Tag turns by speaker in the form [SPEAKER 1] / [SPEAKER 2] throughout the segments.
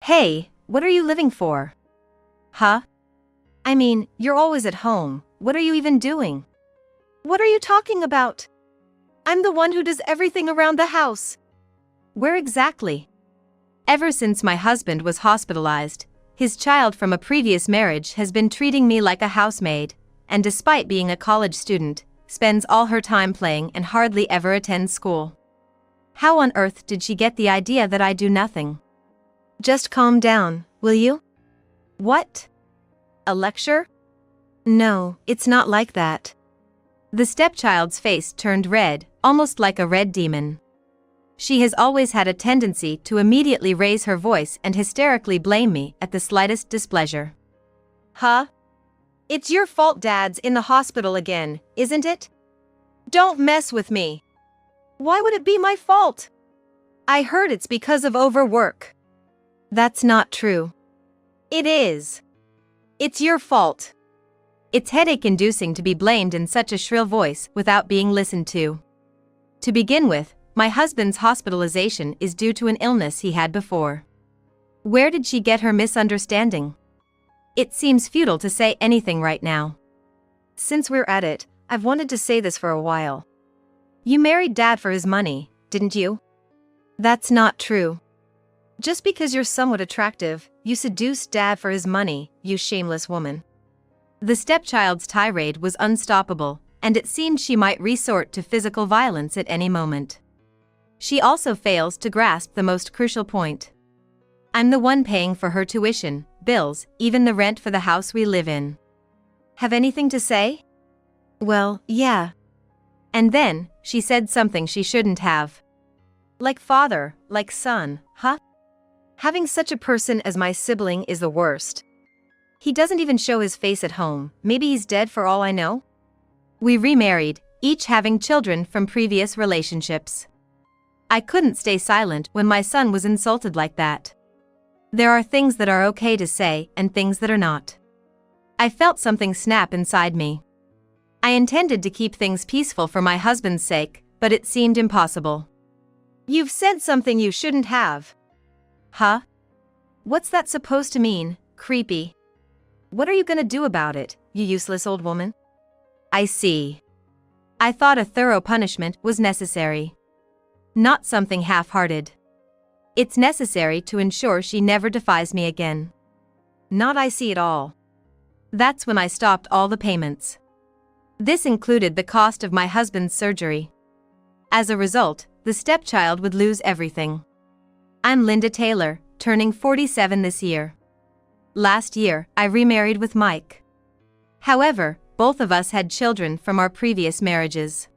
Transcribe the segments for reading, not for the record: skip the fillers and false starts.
[SPEAKER 1] Hey, what are you living for? Huh? I mean, you're always at home. What are you even doing?
[SPEAKER 2] What are you talking about? I'm the one who does everything around the house.
[SPEAKER 1] Where exactly? Ever since my husband was hospitalized, his child from a previous marriage has been treating me like a housemaid, and despite being a college student, spends all her time playing and hardly ever attends school. How on earth did she get the idea that I do nothing?
[SPEAKER 2] Just calm down, will you?
[SPEAKER 1] What? A lecture?
[SPEAKER 2] No, it's not like that.
[SPEAKER 1] The stepchild's face turned red, almost like a red demon. She has always had a tendency to immediately raise her voice and hysterically blame me at the slightest displeasure.
[SPEAKER 2] Huh? It's your fault Dad's in the hospital again, isn't it? Don't mess with me. Why would it be my fault? I heard it's because of overwork.
[SPEAKER 1] That's not true.
[SPEAKER 2] It is. It's your fault.
[SPEAKER 1] It's headache-inducing to be blamed in such a shrill voice without being listened to. To begin with, my husband's hospitalization is due to an illness he had before. Where did she get her misunderstanding? It seems futile to say anything right now.
[SPEAKER 2] Since we're at it, I've wanted to say this for a while.
[SPEAKER 1] You married Dad for his money, didn't you?
[SPEAKER 2] That's not true. Just because you're somewhat attractive, you seduced Dad for his money, you shameless woman.
[SPEAKER 1] The stepchild's tirade was unstoppable, and it seemed she might resort to physical violence at any moment. She also fails to grasp the most crucial point. I'm the one paying for her tuition, bills, even the rent for the house we live in. Have anything to say?
[SPEAKER 2] Well, yeah.
[SPEAKER 1] And then, she said something she shouldn't have.
[SPEAKER 2] Like father, like son, huh? Having such a person as my sibling is the worst. He doesn't even show his face at home. Maybe he's dead for all I know?
[SPEAKER 1] We remarried, each having children from previous relationships. I couldn't stay silent when my son was insulted like that. There are things that are okay to say and things that are not. I felt something snap inside me. I intended to keep things peaceful for my husband's sake, but it seemed impossible.
[SPEAKER 2] You've said something you shouldn't have.
[SPEAKER 1] Huh? What's that supposed to mean, creepy?
[SPEAKER 2] What are you gonna do about it, you useless old woman?
[SPEAKER 1] I see. I thought a thorough punishment was necessary. Not something half-hearted. It's necessary to ensure she never defies me again.
[SPEAKER 2] Not I see it all.
[SPEAKER 1] That's when I stopped all the payments. This included the cost of my husband's surgery. As a result, the stepchild would lose everything. I'm Linda Taylor, turning 47 this year. Last year, I remarried with Mike. However, both of us had children from our previous marriages.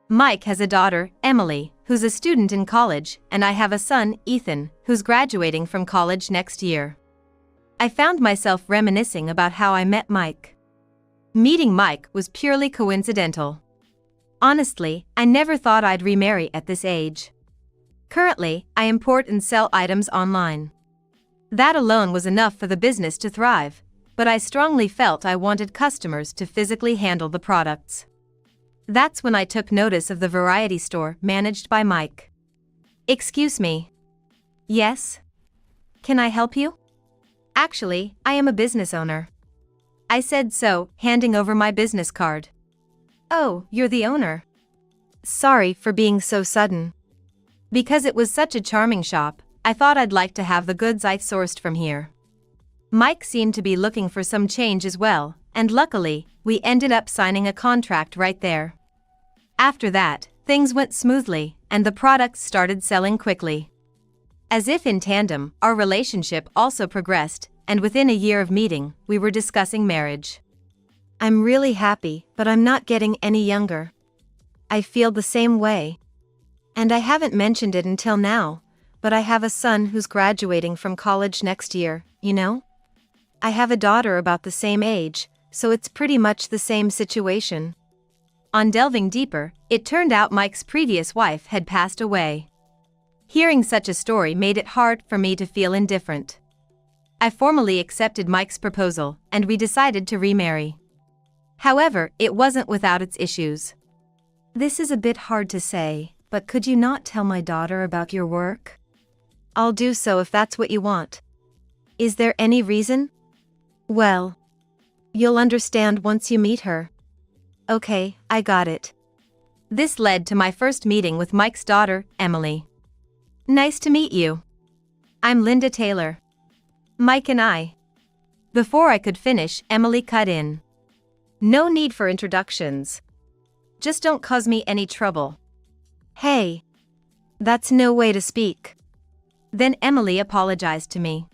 [SPEAKER 1] Mike has a daughter, Emily, who's a student in college, and I have a son, Ethan, who's graduating from college next year. I found myself reminiscing about how I met Mike. Meeting Mike was purely coincidental. Honestly, I never thought I'd remarry at this age. Currently, I import and sell items online. That alone was enough for the business to thrive, but I strongly felt I wanted customers to physically handle the products. That's when I took notice of the variety store managed by Mike. Excuse me. Yes? Can I help you? Actually, I am a business owner. I said so, handing over my business card. Oh, you're the owner.
[SPEAKER 2] Sorry for being so sudden.
[SPEAKER 1] Because it was such a charming shop, I thought I'd like to have the goods I sourced from here. Mike seemed to be looking for some change as well, and luckily, we ended up signing a contract right there. After that, things went smoothly, and the products started selling quickly. As if in tandem, our relationship also progressed, and within a year of meeting, we were discussing marriage.
[SPEAKER 2] I'm really happy, but I'm not getting any younger. I feel the same way. And I haven't mentioned it until now, but I have a son who's graduating from college next year, you know? I have a daughter about the same age, so it's pretty much the same situation.
[SPEAKER 1] On delving deeper, it turned out Mike's previous wife had passed away. Hearing such a story made it hard for me to feel indifferent. I formally accepted Mike's proposal, and we decided to remarry. However, it wasn't without its issues.
[SPEAKER 2] This is a bit hard to say, but could you not tell my daughter about your work? I'll do so if that's what you want. Is there any reason? Well, you'll understand once you meet her. Okay, I got it.
[SPEAKER 1] This led to my first meeting with Mike's daughter, Emily. Nice to meet you. I'm Linda Taylor. Mike and I. Before I could finish, Emily cut in. No need for introductions. Just don't cause me any trouble.
[SPEAKER 2] Hey. That's no way to speak.
[SPEAKER 1] Then Emily apologized to me.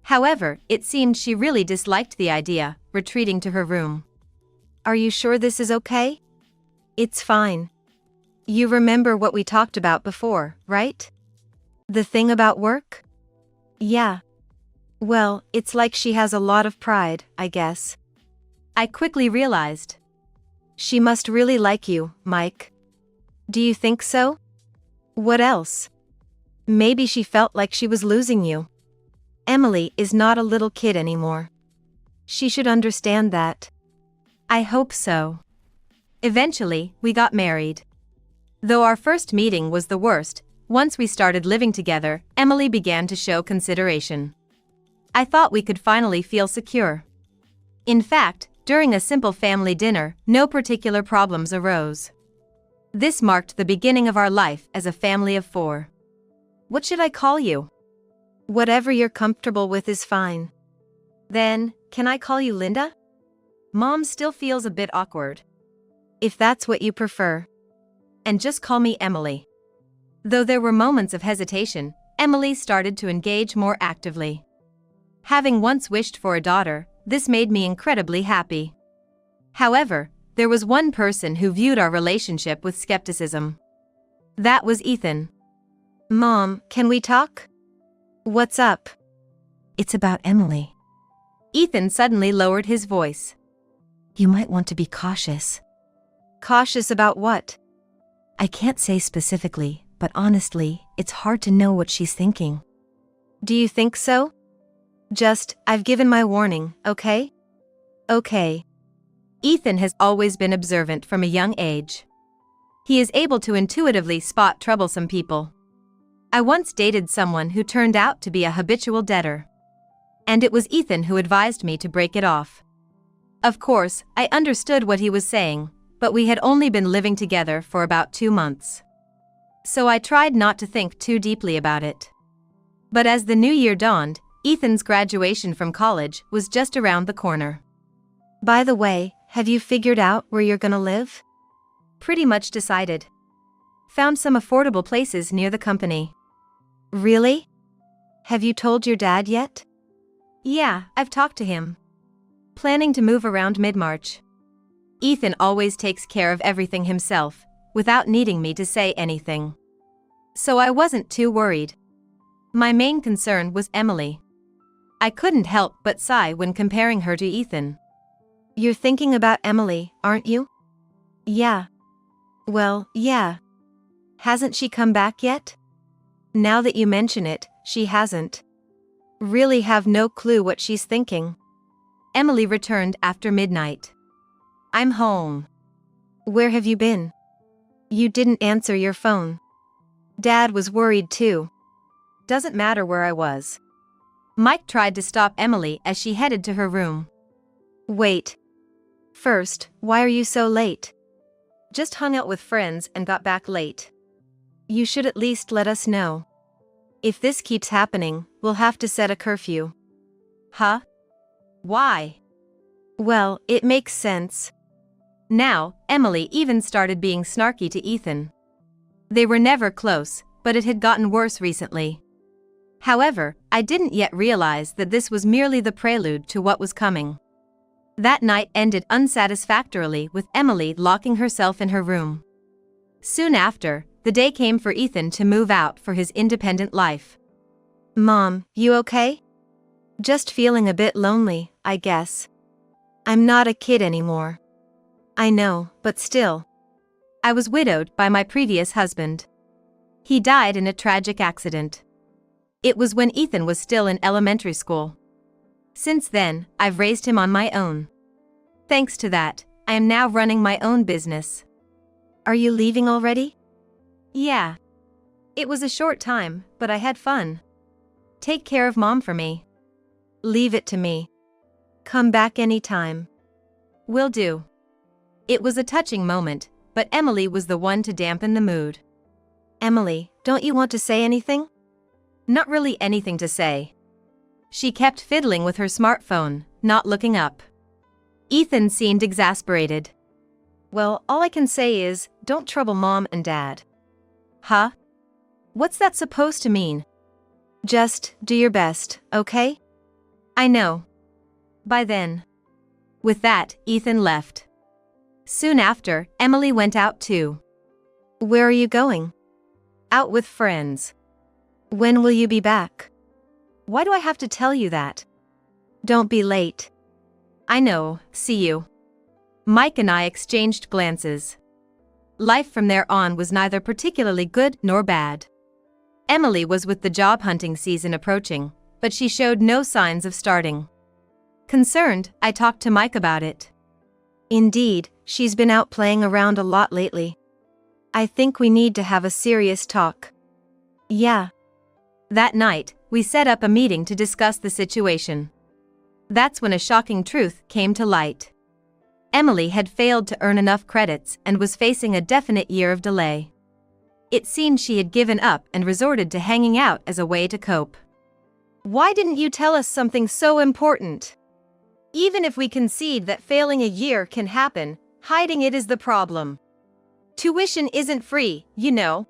[SPEAKER 1] However, it seemed she really disliked the idea, retreating to her room.
[SPEAKER 2] Are you sure this is okay? It's fine. You remember what we talked about before, right? The thing about work? Yeah. Well, it's like she has a lot of pride, I guess.
[SPEAKER 1] I quickly realized.
[SPEAKER 2] She must really like you, Mike. Do you think so? What else? Maybe she felt like she was losing you. Emily is not a little kid anymore. She should understand that.
[SPEAKER 1] I hope so. Eventually, we got married. Though our first meeting was the worst, once we started living together, Emily began to show consideration. I thought we could finally feel secure. In fact, during a simple family dinner, no particular problems arose. This marked the beginning of our life as a family of 4. What should I call you?
[SPEAKER 2] Whatever you're comfortable with is fine.
[SPEAKER 1] Then, can I call you Linda? Mom still feels a bit awkward.
[SPEAKER 2] If that's what you prefer.
[SPEAKER 1] And just call me Emily. Though there were moments of hesitation, Emily started to engage more actively. Having once wished for a daughter, this made me incredibly happy. However, there was one person who viewed our relationship with skepticism. That was Ethan.
[SPEAKER 2] Mom, can we talk? What's up?
[SPEAKER 1] It's about Emily. Ethan suddenly lowered his voice. You might want to be cautious.
[SPEAKER 2] Cautious about what?
[SPEAKER 1] I can't say specifically, but honestly, it's hard to know what she's thinking.
[SPEAKER 2] Do you think so? I've given my warning, okay? Okay.
[SPEAKER 1] Ethan has always been observant from a young age. He is able to intuitively spot troublesome people. I once dated someone who turned out to be a habitual debtor. And it was Ethan who advised me to break it off. Of course, I understood what he was saying, but we had only been living together for about 2 months. So I tried not to think too deeply about it. But as the new year dawned, Ethan's graduation from college was just around the corner.
[SPEAKER 2] By the way, have you figured out where you're gonna live?
[SPEAKER 1] Pretty much decided. Found some affordable places near the company.
[SPEAKER 2] Really? Have you told your dad yet?
[SPEAKER 1] Yeah, I've talked to him. Planning to move around mid-March. Ethan always takes care of everything himself, without needing me to say anything. So I wasn't too worried. My main concern was Emily. I couldn't help but sigh when comparing her to Ethan.
[SPEAKER 2] You're thinking about Emily, aren't you? Yeah. Well, yeah. Hasn't she come back yet? Now that you mention it, she hasn't. Really have no clue what she's thinking.
[SPEAKER 1] Emily returned after midnight. I'm home.
[SPEAKER 2] Where have you been? You didn't answer your phone. Dad was worried too.
[SPEAKER 1] Doesn't matter where I was. Mike tried to stop Emily as she headed to her room.
[SPEAKER 2] Wait. First, why are you so late?
[SPEAKER 1] Just hung out with friends and got back late.
[SPEAKER 2] You should at least let us know. If this keeps happening, we'll have to set a curfew.
[SPEAKER 1] Huh? Why?
[SPEAKER 2] Well, it makes sense.
[SPEAKER 1] Now, Emily even started being snarky to Ethan. They were never close, but it had gotten worse recently. However, I didn't yet realize that this was merely the prelude to what was coming. That night ended unsatisfactorily with Emily locking herself in her room. Soon after, the day came for Ethan to move out for his independent life.
[SPEAKER 2] Mom, you okay? Just feeling a bit lonely, I guess. I'm not a kid anymore. I know, but still.
[SPEAKER 1] I was widowed by my previous husband. He died in a tragic accident. It was when Ethan was still in elementary school. Since then, I've raised him on my own. Thanks to that, I am now running my own business.
[SPEAKER 2] Are you leaving already?
[SPEAKER 1] Yeah. It was a short time, but I had fun. Take care of Mom for me.
[SPEAKER 2] Leave it to me. Come back anytime.
[SPEAKER 1] Will do. It was a touching moment, but Emily was the one to dampen the mood.
[SPEAKER 2] Emily, don't you want to say anything?
[SPEAKER 1] Not really anything to say. She kept fiddling with her smartphone, not looking up. Ethan seemed exasperated.
[SPEAKER 2] Well, all I can say is, don't trouble Mom and Dad.
[SPEAKER 1] Huh? What's that supposed to mean?
[SPEAKER 2] Just do your best, okay?
[SPEAKER 1] I know. By then. With that, Ethan left. Soon after, Emily went out too.
[SPEAKER 2] Where are you going?
[SPEAKER 1] Out with friends.
[SPEAKER 2] When will you be back?
[SPEAKER 1] Why do I have to tell you that?
[SPEAKER 2] Don't be late.
[SPEAKER 1] I know, see you. Mike and I exchanged glances. Life from there on was neither particularly good nor bad. Emily was with the job hunting season approaching, but she showed no signs of starting. Concerned, I talked to Mike about it.
[SPEAKER 2] Indeed, she's been out playing around a lot lately. I think we need to have a serious talk.
[SPEAKER 1] Yeah. That night, we set up a meeting to discuss the situation. That's when a shocking truth came to light. Emily had failed to earn enough credits and was facing a definite year of delay. It seemed she had given up and resorted to hanging out as a way to cope.
[SPEAKER 2] Why didn't you tell us something so important? Even if we concede that failing a year can happen, hiding it is the problem. Tuition isn't free, you know.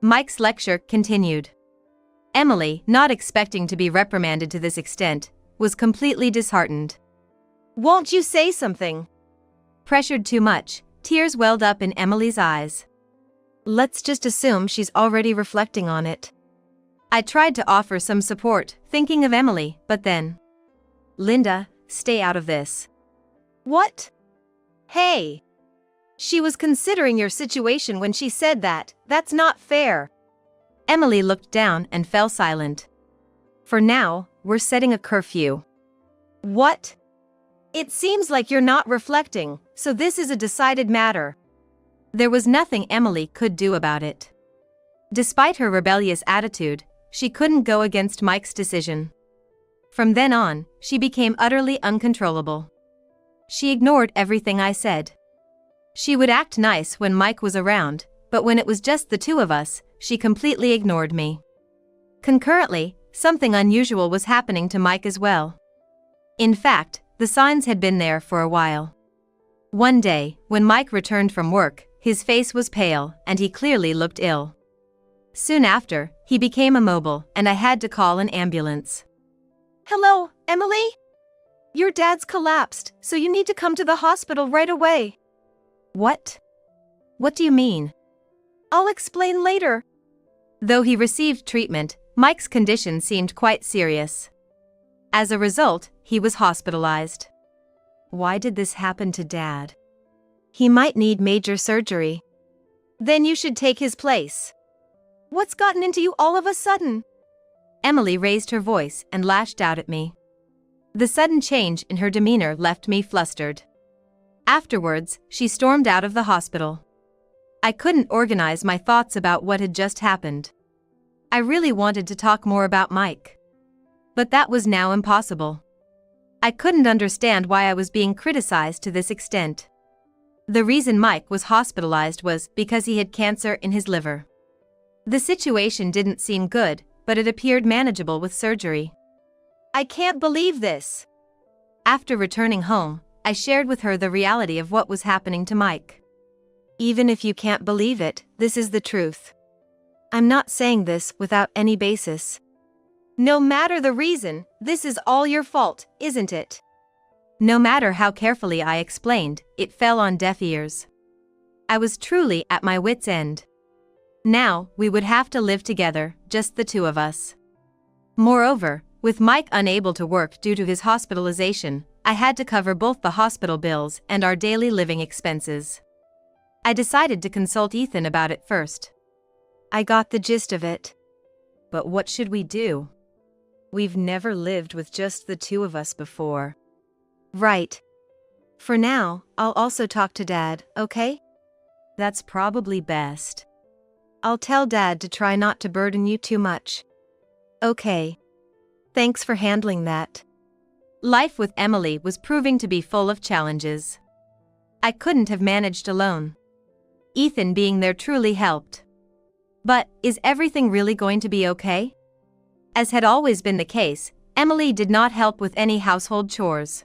[SPEAKER 1] Mike's lecture continued. Emily, not expecting to be reprimanded to this extent, was completely disheartened.
[SPEAKER 2] Won't you say something?
[SPEAKER 1] Pressured too much, tears welled up in Emily's eyes.
[SPEAKER 2] Let's just assume she's already reflecting on it.
[SPEAKER 1] I tried to offer some support, thinking of Emily, but then. Linda, stay out of this.
[SPEAKER 2] What? Hey! She was considering your situation when she said that. That's not fair.
[SPEAKER 1] Emily looked down and fell silent. For now, we're setting a curfew.
[SPEAKER 2] What? It seems like you're not reflecting, so this is a decided matter.
[SPEAKER 1] There was nothing Emily could do about it. Despite her rebellious attitude, she couldn't go against Mike's decision. From then on, she became utterly uncontrollable. She ignored everything I said. She would act nice when Mike was around, but when it was just the two of us, she completely ignored me. Concurrently, something unusual was happening to Mike as well. In fact, the signs had been there for a while. One day, when Mike returned from work, his face was pale, and he clearly looked ill. Soon after, he became immobile, and I had to call an ambulance.
[SPEAKER 2] Hello, Emily? Your dad's collapsed, so you need to come to the hospital right away.
[SPEAKER 1] What? What do you mean?
[SPEAKER 2] I'll explain later.
[SPEAKER 1] Though he received treatment, Mike's condition seemed quite serious. As a result, he was hospitalized. Why did this happen to Dad?
[SPEAKER 2] He might need major surgery. Then you should take his place. What's gotten into you all of a sudden?
[SPEAKER 1] Emily raised her voice and lashed out at me. The sudden change in her demeanor left me flustered. Afterwards, she stormed out of the hospital. I couldn't organize my thoughts about what had just happened. I really wanted to talk more about Mike. But that was now impossible. I couldn't understand why I was being criticized to this extent. The reason Mike was hospitalized was because he had cancer in his liver. The situation didn't seem good, but it appeared manageable with surgery.
[SPEAKER 2] I can't believe this.
[SPEAKER 1] After returning home, I shared with her the reality of what was happening to Mike.
[SPEAKER 2] Even if you can't believe it, this is the truth. I'm not saying this without any basis. No matter the reason, this is all your fault, isn't it?
[SPEAKER 1] No matter how carefully I explained, it fell on deaf ears. I was truly at my wits' end. Now, we would have to live together, just the two of us. Moreover, with Mike unable to work due to his hospitalization, I had to cover both the hospital bills and our daily living expenses. I decided to consult Ethan about it first.
[SPEAKER 2] I got the gist of it.
[SPEAKER 1] But what should we do? We've never lived with just the two of us before.
[SPEAKER 2] Right. For now, I'll also talk to Dad, okay?
[SPEAKER 1] That's probably best.
[SPEAKER 2] I'll tell Dad to try not to burden you too much. Okay. Thanks for handling that.
[SPEAKER 1] Life with Emily was proving to be full of challenges. I couldn't have managed alone. Ethan being there truly helped. But, is everything really going to be okay? As had always been the case, Emily did not help with any household chores.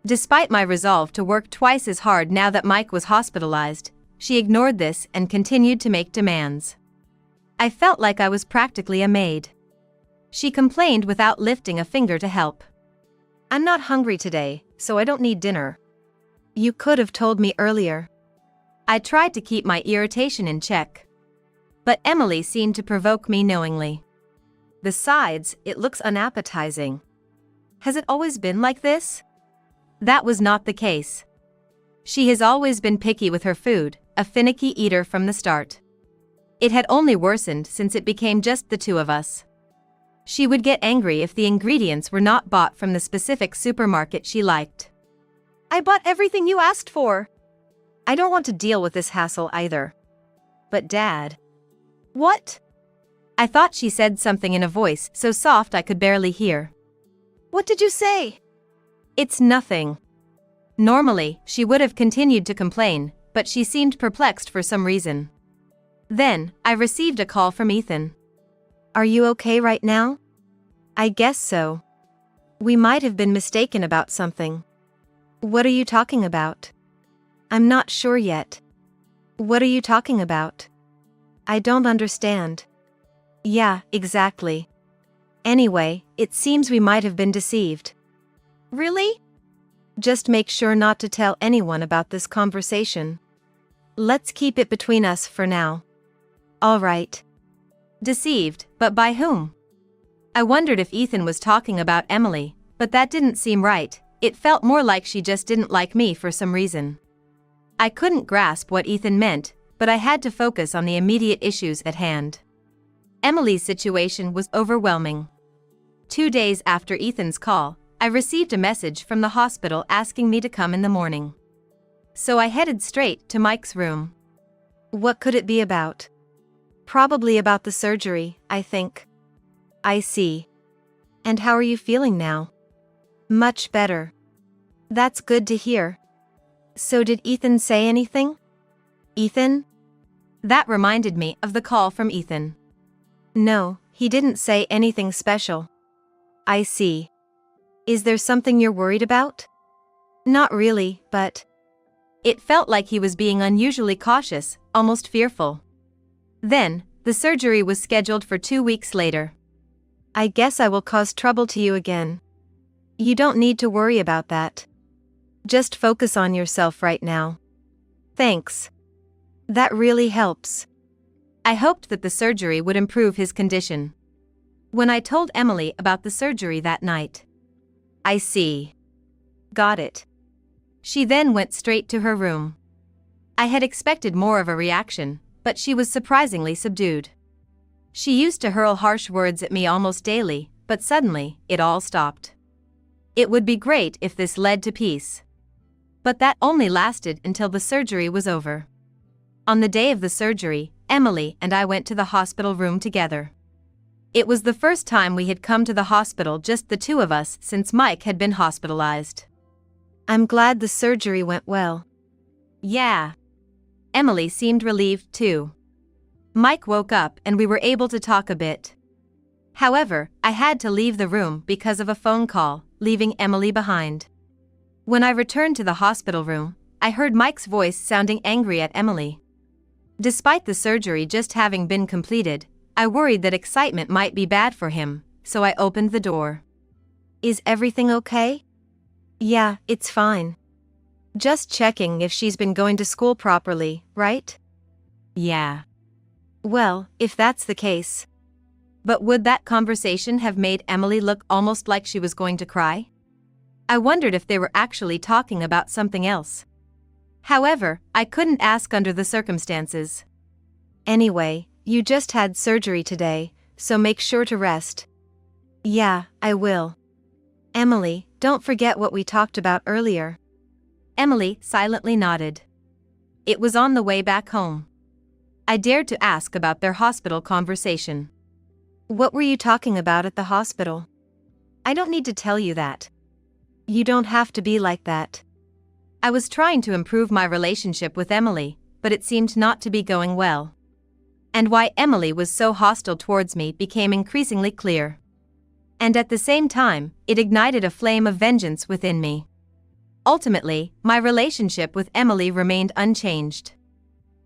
[SPEAKER 1] Despite my resolve to work twice as hard now that Mike was hospitalized, she ignored this and continued to make demands. I felt like I was practically a maid. She complained without lifting a finger to help.
[SPEAKER 2] I'm not hungry today, so I don't need dinner. You could have told me earlier.
[SPEAKER 1] I tried to keep my irritation in check. But Emily seemed to provoke me knowingly.
[SPEAKER 2] Besides, it looks unappetizing. Has it always been like this?
[SPEAKER 1] That was not the case. She has always been picky with her food, a finicky eater from the start. It had only worsened since it became just the two of us. She would get angry if the ingredients were not bought from the specific supermarket she liked.
[SPEAKER 2] I bought everything you asked for. I don't want to deal with this hassle either. But Dad. What?
[SPEAKER 1] I thought she said something in a voice so soft I could barely hear.
[SPEAKER 2] What did you say?
[SPEAKER 1] It's nothing. Normally, she would have continued to complain, but she seemed perplexed for some reason. Then, I received a call from Ethan.
[SPEAKER 2] Are you okay right now? I guess so. We might have been mistaken about something. What are you talking about? I'm not sure yet. What are you talking about? I don't understand. Yeah, exactly. Anyway, it seems we might have been deceived. Really? Just make sure not to tell anyone about this conversation. Let's keep it between us for now. All right.
[SPEAKER 1] Deceived, but by whom? I wondered if Ethan was talking about Emily, but that didn't seem right. It felt more like she just didn't like me for some reason. I couldn't grasp what Ethan meant, but I had to focus on the immediate issues at hand. Emily's situation was overwhelming. 2 days after Ethan's call, I received a message from the hospital asking me to come in the morning. So I headed straight to Mike's room.
[SPEAKER 2] What could it be about? Probably about the surgery, I think. I see. And how are you feeling now? Much better. That's good to hear. So did Ethan say anything? Ethan?
[SPEAKER 1] That reminded me of the call from Ethan.
[SPEAKER 2] No, he didn't say anything special. I see. Is there something you're worried about? Not really, but...
[SPEAKER 1] It felt like he was being unusually cautious, almost fearful. Then, the surgery was scheduled for 2 weeks later.
[SPEAKER 2] I guess I will cause trouble to you again. You don't need to worry about that. Just focus on yourself right now. Thanks. That really helps.
[SPEAKER 1] I hoped that the surgery would improve his condition. When I told Emily about the surgery that night.
[SPEAKER 2] I see. Got it.
[SPEAKER 1] She then went straight to her room. I had expected more of a reaction, but she was surprisingly subdued. She used to hurl harsh words at me almost daily, but suddenly, it all stopped. It would be great if this led to peace. But that only lasted until the surgery was over. On the day of the surgery, Emily and I went to the hospital room together. It was the first time we had come to the hospital, just the two of us, since Mike had been hospitalized.
[SPEAKER 2] I'm glad the surgery went well.
[SPEAKER 1] Yeah. Emily seemed relieved too. Mike woke up and we were able to talk a bit. However, I had to leave the room because of a phone call, leaving Emily behind. When I returned to the hospital room, I heard Mike's voice sounding angry at Emily. Despite the surgery just having been completed, I worried that excitement might be bad for him, so I opened the door.
[SPEAKER 2] Is everything okay? Yeah, it's fine. Just checking if she's been going to school properly, right?
[SPEAKER 1] Yeah.
[SPEAKER 2] Well, if that's the case.
[SPEAKER 1] But would that conversation have made Emily look almost like she was going to cry? I wondered if they were actually talking about something else. However, I couldn't ask under the circumstances.
[SPEAKER 2] Anyway, you just had surgery today, so make sure to rest. Yeah, I will. Emily, don't forget what we talked about earlier.
[SPEAKER 1] Emily silently nodded. It was on the way back home. I dared to ask about their hospital conversation.
[SPEAKER 2] What were you talking about at the hospital? I don't need to tell you that. You don't have to be like that.
[SPEAKER 1] I was trying to improve my relationship with Emily, but it seemed not to be going well. And why Emily was so hostile towards me became increasingly clear. And at the same time, it ignited a flame of vengeance within me. Ultimately, my relationship with Emily remained unchanged.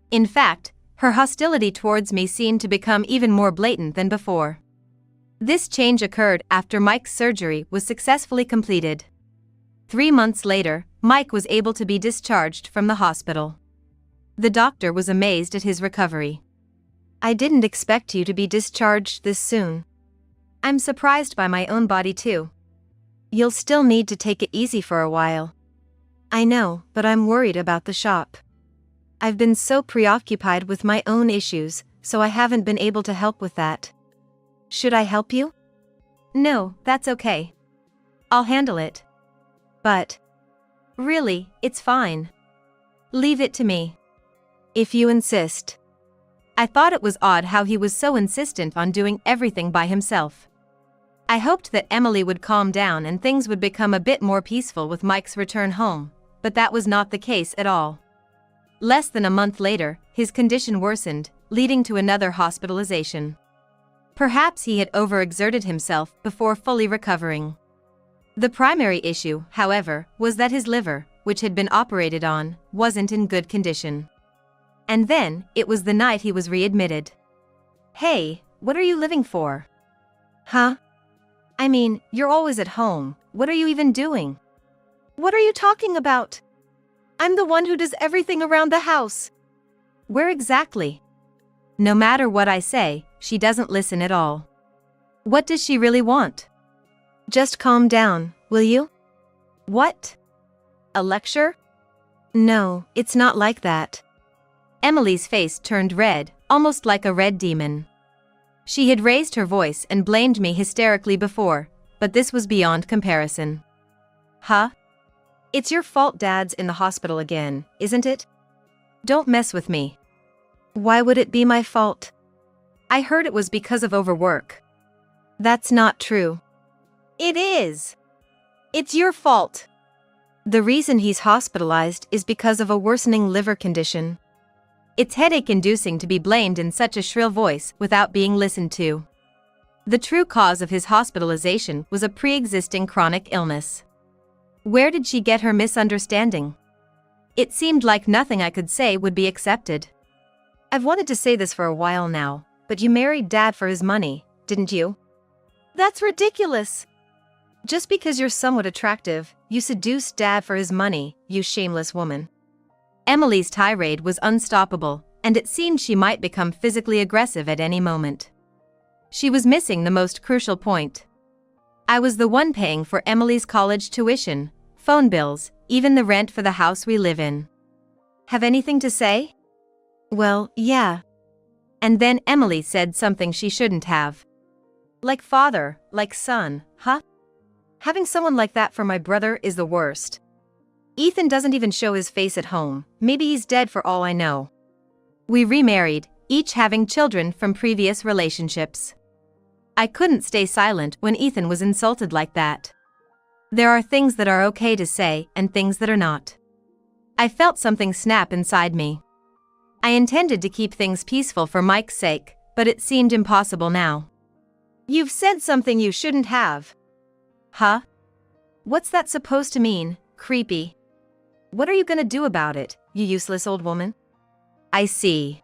[SPEAKER 1] In fact, her hostility towards me seemed to become even more blatant than before. This change occurred after Mike's surgery was successfully completed. 3 months later, Mike was able to be discharged from the hospital. The doctor was amazed at his recovery.
[SPEAKER 2] I didn't expect you to be discharged this soon.
[SPEAKER 1] I'm surprised by my own body too.
[SPEAKER 2] You'll still need to take it easy for a while. I know, but I'm worried about the shop. I've been so preoccupied with my own issues, so I haven't been able to help with that. Should I help you?
[SPEAKER 1] No, that's okay. I'll handle it.
[SPEAKER 2] But
[SPEAKER 1] really, it's fine. Leave it to me.
[SPEAKER 2] If you insist.
[SPEAKER 1] I thought it was odd how he was so insistent on doing everything by himself. I hoped that Emily would calm down and things would become a bit more peaceful with Mike's return home, but that was not the case at all. Less than a month later, his condition worsened, leading to another hospitalization. Perhaps he had overexerted himself before fully recovering. The primary issue, however, was that his liver, which had been operated on, wasn't in good condition. And then, it was the night he was readmitted.
[SPEAKER 2] Hey, what are you living for?
[SPEAKER 1] Huh?
[SPEAKER 2] I mean, you're always at home. What are you even doing?
[SPEAKER 1] What are you talking about? I'm the one who does everything around the house.
[SPEAKER 2] Where exactly?
[SPEAKER 1] No matter what I say, she doesn't listen at all. What does she really want?
[SPEAKER 2] Just calm down, will you?
[SPEAKER 1] What? A lecture?
[SPEAKER 2] No, it's not like that.
[SPEAKER 1] Emily's face turned red, almost like a red demon. She had raised her voice and blamed me hysterically before, but this was beyond comparison.
[SPEAKER 2] Huh? It's your fault Dad's in the hospital again, isn't it?
[SPEAKER 1] Don't mess with me.
[SPEAKER 2] Why would it be my fault?
[SPEAKER 1] I heard it was because of overwork.
[SPEAKER 2] That's not true.
[SPEAKER 1] It is. It's your fault.
[SPEAKER 2] The reason he's hospitalized is because of a worsening liver condition.
[SPEAKER 1] It's headache-inducing to be blamed in such a shrill voice without being listened to. The true cause of his hospitalization was a pre-existing chronic illness. Where did she get her misunderstanding? It seemed like nothing I could say would be accepted.
[SPEAKER 2] I've wanted to say this for a while now, but you married Dad for his money, didn't you?
[SPEAKER 1] That's ridiculous.
[SPEAKER 2] Just because you're somewhat attractive, you seduced Dad for his money, you shameless woman.
[SPEAKER 1] Emily's tirade was unstoppable, and it seemed she might become physically aggressive at any moment. She was missing the most crucial point. I was the one paying for Emily's college tuition, phone bills, even the rent for the house we live in.
[SPEAKER 2] Have anything to say?
[SPEAKER 1] Well, yeah. And then Emily said something she shouldn't have.
[SPEAKER 2] Like father, like son, huh? Having someone like that for my brother is the worst. Ethan doesn't even show his face at home. Maybe he's dead for all I know.
[SPEAKER 1] We remarried, each having children from previous relationships. I couldn't stay silent when Ethan was insulted like that. There are things that are okay to say and things that are not. I felt something snap inside me. I intended to keep things peaceful for Mike's sake, but it seemed impossible now.
[SPEAKER 2] You've said something you shouldn't have.
[SPEAKER 1] Huh?
[SPEAKER 2] What's that supposed to mean, creepy? What are you gonna do about it, you useless old woman?
[SPEAKER 1] I see.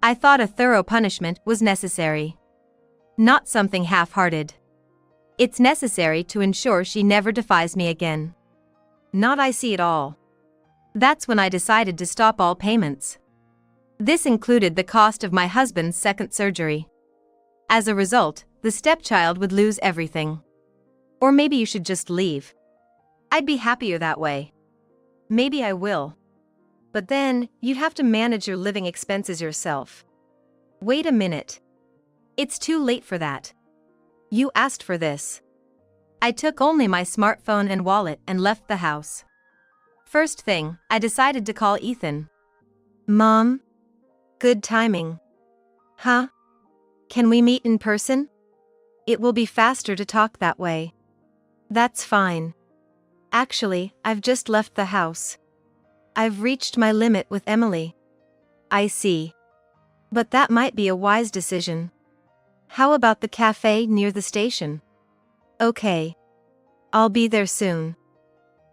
[SPEAKER 1] I thought a thorough punishment was necessary. Not something half-hearted. It's necessary to ensure she never defies me again.
[SPEAKER 2] Not I see at all.
[SPEAKER 1] That's when I decided to stop all payments. This included the cost of my husband's second surgery. As a result, the stepchild would lose everything.
[SPEAKER 2] Or maybe you should just leave. I'd be happier that way. Maybe I will. But then, you'd have to manage your living expenses yourself. Wait a minute. It's too late for that. You asked for this.
[SPEAKER 1] I took only my smartphone and wallet and left the house. First thing, I decided to call Ethan.
[SPEAKER 2] Mom? Good timing. Huh? Can we meet in person? It will be faster to talk that way. That's fine. Actually, I've just left the house. I've reached my limit with Emily. I see. But that might be a wise decision. How about the cafe near the station? Okay. I'll be there soon.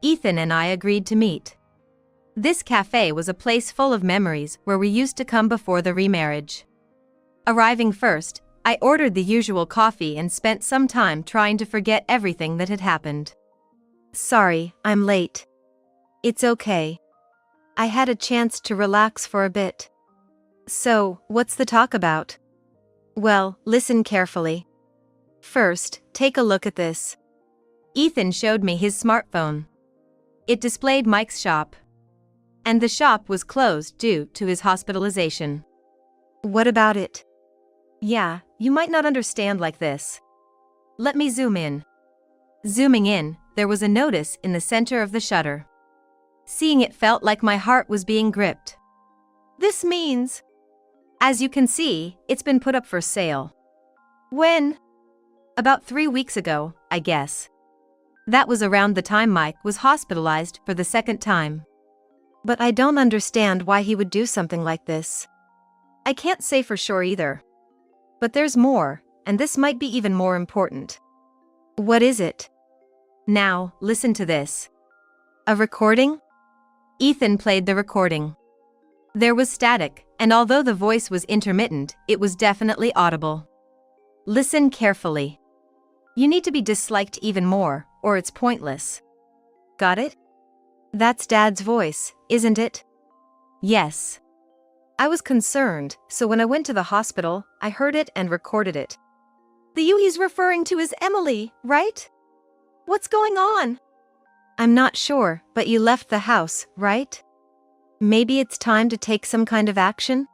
[SPEAKER 1] Ethan and I agreed to meet. This cafe was a place full of memories where we used to come before the remarriage. Arriving first, I ordered the usual coffee and spent some time trying to forget everything that had happened.
[SPEAKER 2] Sorry, I'm late. It's okay. I had a chance to relax for a bit. So, what's the talk about? Well, listen carefully. First, take a look at this.
[SPEAKER 1] Ethan showed me his smartphone. It displayed Mike's shop. And the shop was closed due to his hospitalization.
[SPEAKER 2] What about it?
[SPEAKER 1] Yeah, you might not understand like this. Let me zoom in. Zooming in, there was a notice in the center of the shutter. Seeing it felt like my heart was being gripped.
[SPEAKER 2] This means,
[SPEAKER 1] as you can see, it's been put up for sale.
[SPEAKER 2] When?
[SPEAKER 1] About 3 weeks ago, I guess. That was around the time Mike was hospitalized for the second time.
[SPEAKER 2] But I don't understand why he would do something like this.
[SPEAKER 1] I can't say for sure either. But there's more, and this might be even more important.
[SPEAKER 2] What is it?
[SPEAKER 1] Now, listen to this.
[SPEAKER 2] A recording?
[SPEAKER 1] Ethan played the recording. There was static, and although the voice was intermittent, it was definitely audible. Listen carefully. You need to be disliked even more, or it's pointless. Got it?
[SPEAKER 2] That's Dad's voice, isn't it?
[SPEAKER 1] Yes.
[SPEAKER 2] I was concerned, so when I went to the hospital, I heard it and recorded it. The you he's referring to is Emily, right? What's going on? I'm not sure, but you left the house, right? Maybe it's time to take some kind of action?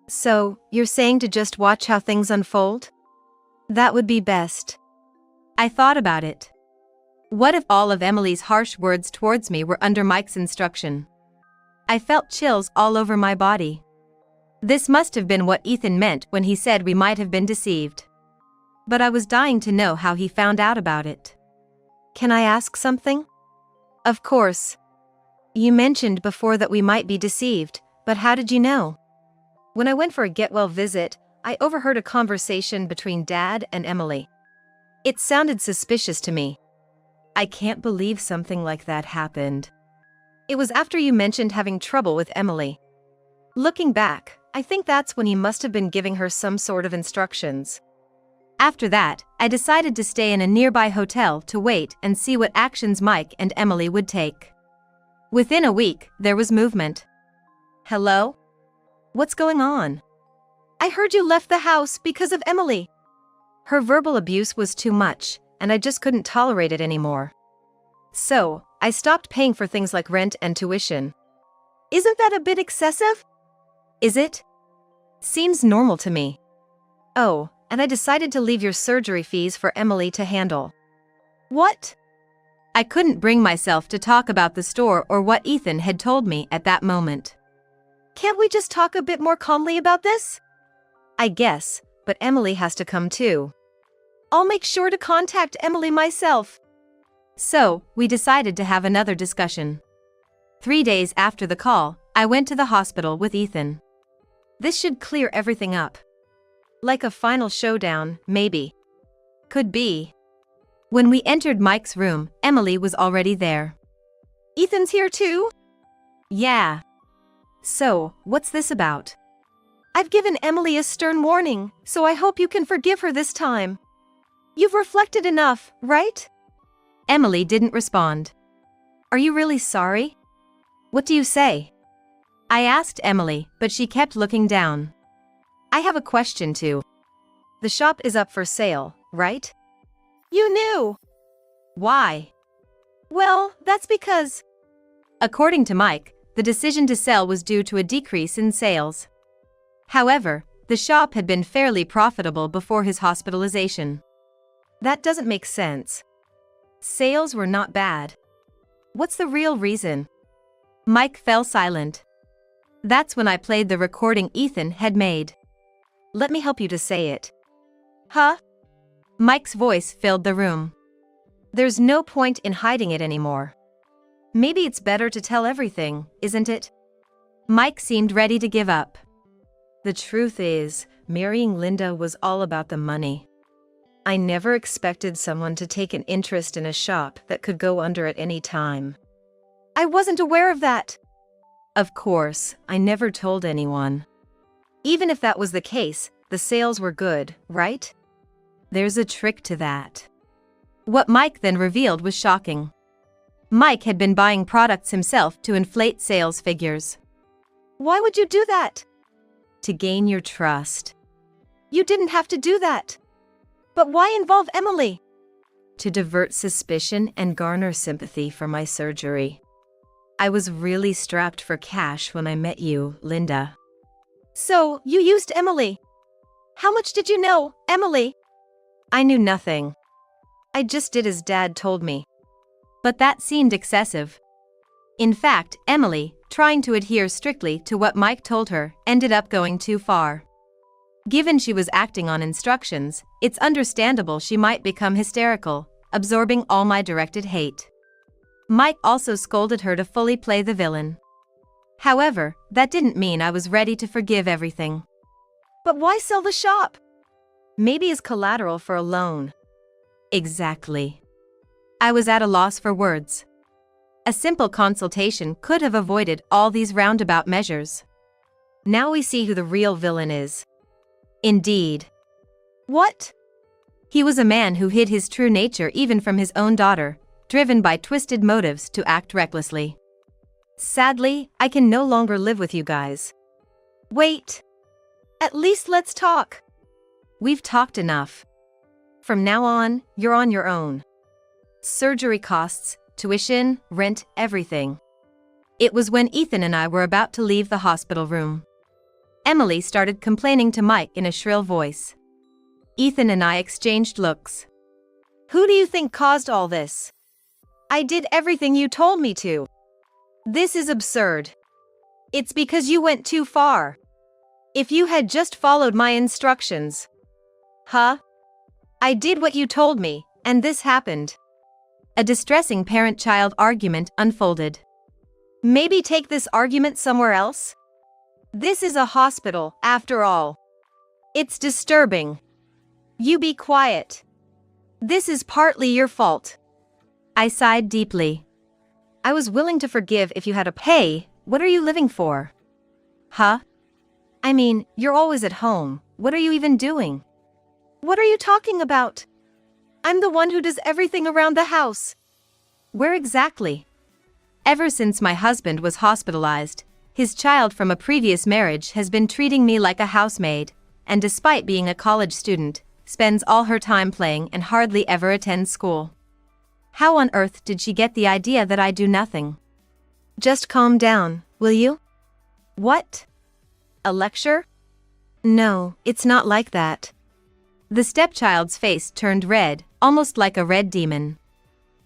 [SPEAKER 2] So, you're saying to just watch how things unfold? That would be best.
[SPEAKER 1] I thought about it. What if all of Emily's harsh words towards me were under Mike's instruction? I felt chills all over my body. This must have been what Ethan meant when he said we might have been deceived. But I was dying to know how he found out about it.
[SPEAKER 2] Can I ask something? Of course. You mentioned before that we might be deceived, but how did you know? When I went for a get-well visit, I overheard a conversation between Dad and Emily. It sounded suspicious to me.
[SPEAKER 1] I can't believe something like that happened.
[SPEAKER 2] It was after you mentioned having trouble with Emily. Looking back, I think that's when you must have been giving her some sort of instructions.
[SPEAKER 1] After that, I decided to stay in a nearby hotel to wait and see what actions Mike and Emily would take. Within a week, there was movement.
[SPEAKER 2] Hello?
[SPEAKER 1] What's going on?
[SPEAKER 2] I heard you left the house because of Emily. Her verbal abuse was too much, and I just couldn't tolerate it anymore. So, I stopped paying for things like rent and tuition. Isn't that a bit excessive?
[SPEAKER 1] Is it?
[SPEAKER 2] Seems normal to me. Oh, and I decided to leave your surgery fees for Emily to handle. What?
[SPEAKER 1] I couldn't bring myself to talk about the store or what Ethan had told me at that moment.
[SPEAKER 2] Can't we just talk a bit more calmly about this? I guess, but Emily has to come too. I'll make sure to contact Emily myself.
[SPEAKER 1] So, we decided to have another discussion. 3 days after the call, I went to the hospital with Ethan.
[SPEAKER 2] This should clear everything up. Like a final showdown, maybe.
[SPEAKER 1] Could be. When we entered Mike's room, Emily was already there.
[SPEAKER 2] Ethan's here too?
[SPEAKER 1] Yeah. So, what's this about?
[SPEAKER 2] I've given Emily a stern warning, so I hope you can forgive her this time. You've reflected enough, right?
[SPEAKER 1] Emily didn't respond.
[SPEAKER 2] Are you really sorry?
[SPEAKER 1] What do you say? I asked Emily, but she kept looking down. I have a question too.
[SPEAKER 2] The shop is up for sale, right? You knew.
[SPEAKER 1] Why?
[SPEAKER 2] Well, that's because,
[SPEAKER 1] according to Mike, the decision to sell was due to a decrease in sales. However, the shop had been fairly profitable before his hospitalization.
[SPEAKER 2] That doesn't make sense. Sales were not bad. What's the real reason?
[SPEAKER 1] Mike fell silent. That's when I played the recording Ethan had made.
[SPEAKER 2] Let me help you to say it. Huh?
[SPEAKER 1] Mike's voice filled the room.
[SPEAKER 2] There's no point in hiding it anymore. Maybe it's better to tell everything, isn't it?
[SPEAKER 1] Mike seemed ready to give up.
[SPEAKER 2] The truth is, marrying Linda was all about the money. I never expected someone to take an interest in a shop that could go under at any time. I wasn't aware of that. Of course, I never told anyone. Even if that was the case, the sales were good, right?
[SPEAKER 1] There's a trick to that. What Mike then revealed was shocking. Mike had been buying products himself to inflate sales figures.
[SPEAKER 2] Why would you do that?
[SPEAKER 1] To gain your trust.
[SPEAKER 2] You didn't have to do that. But why involve Emily?
[SPEAKER 1] To divert suspicion and garner sympathy for my surgery. I was really strapped for cash when I met you, Linda.
[SPEAKER 2] So, you used Emily. How much did you know, Emily?
[SPEAKER 1] I knew nothing.
[SPEAKER 2] I just did as Dad told me.
[SPEAKER 1] But that seemed excessive. In fact, Emily, trying to adhere strictly to what Mike told her, ended up going too far. Given she was acting on instructions, it's understandable she might become hysterical, absorbing all my directed hate. Mike also scolded her to fully play the villain. However, that didn't mean I was ready to forgive everything.
[SPEAKER 2] But why sell the shop? Maybe as collateral for a loan.
[SPEAKER 1] Exactly. I was at a loss for words. A simple consultation could have avoided all these roundabout measures.
[SPEAKER 2] Now we see who the real villain is.
[SPEAKER 1] Indeed.
[SPEAKER 2] What?
[SPEAKER 1] He was a man who hid his true nature even from his own daughter, driven by twisted motives to act recklessly.
[SPEAKER 2] Sadly, I can no longer live with you guys. Wait. At least let's talk.
[SPEAKER 1] We've talked enough.
[SPEAKER 2] From now on, you're on your own.
[SPEAKER 1] Surgery costs, tuition, rent, everything. It was when Ethan and I were about to leave the hospital room. Emily started complaining to Mike in a shrill voice. Ethan and I exchanged looks.
[SPEAKER 2] Who do you think caused all this? I did everything you told me to. This is absurd. It's because you went too far. If you had just followed my instructions. Huh? I did what you told me, and this happened.
[SPEAKER 1] A distressing parent-child argument unfolded.
[SPEAKER 2] Maybe take this argument somewhere else? This is a hospital, after all. It's disturbing. You be quiet. This is partly your fault.
[SPEAKER 1] I sighed deeply.
[SPEAKER 2] I was willing to forgive if you had a
[SPEAKER 1] Hey, what are you living for?
[SPEAKER 2] Huh? I mean, you're always at home. What are you even doing? What are you talking about? I'm the one who does everything around the house.
[SPEAKER 1] Where exactly? Ever since my husband was hospitalized, his child from a previous marriage has been treating me like a housemaid, and despite being a college student, spends all her time playing and hardly ever attends school. How on earth did she get the idea that I do nothing?
[SPEAKER 2] Just calm down, will you?
[SPEAKER 1] What?
[SPEAKER 2] A lecture? No, it's not like that.
[SPEAKER 1] The stepchild's face turned red, almost like a red demon.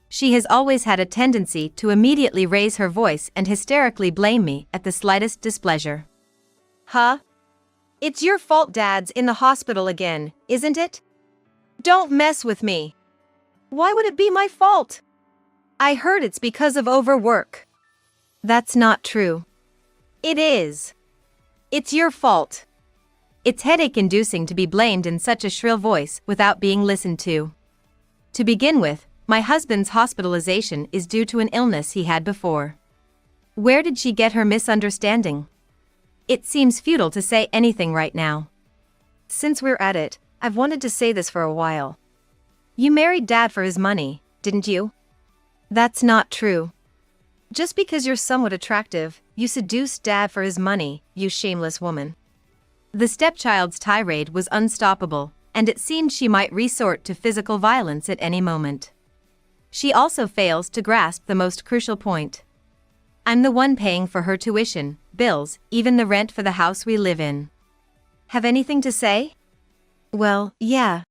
[SPEAKER 1] She has always had a tendency to immediately raise her voice and hysterically blame me at the slightest displeasure.
[SPEAKER 2] Huh? It's your fault Dad's in the hospital again, isn't it? Don't mess with me. Why would it be my fault? I heard it's because of overwork.
[SPEAKER 1] That's not true.
[SPEAKER 2] It is. It's your fault.
[SPEAKER 1] It's headache-inducing to be blamed in such a shrill voice without being listened to. To begin with, my husband's hospitalization is due to an illness he had before. Where did she get her misunderstanding? It seems futile to say anything right now.
[SPEAKER 2] Since we're at it, I've wanted to say this for a while. You married Dad for his money, didn't you?
[SPEAKER 1] That's not true.
[SPEAKER 2] Just because you're somewhat attractive, you seduced Dad for his money, you shameless woman.
[SPEAKER 1] The stepchild's tirade was unstoppable, and it seemed she might resort to physical violence at any moment. She also fails to grasp the most crucial point. I'm the one paying for her tuition, bills, even the rent for the house we live in.
[SPEAKER 2] Have anything to say?
[SPEAKER 1] Well, yeah,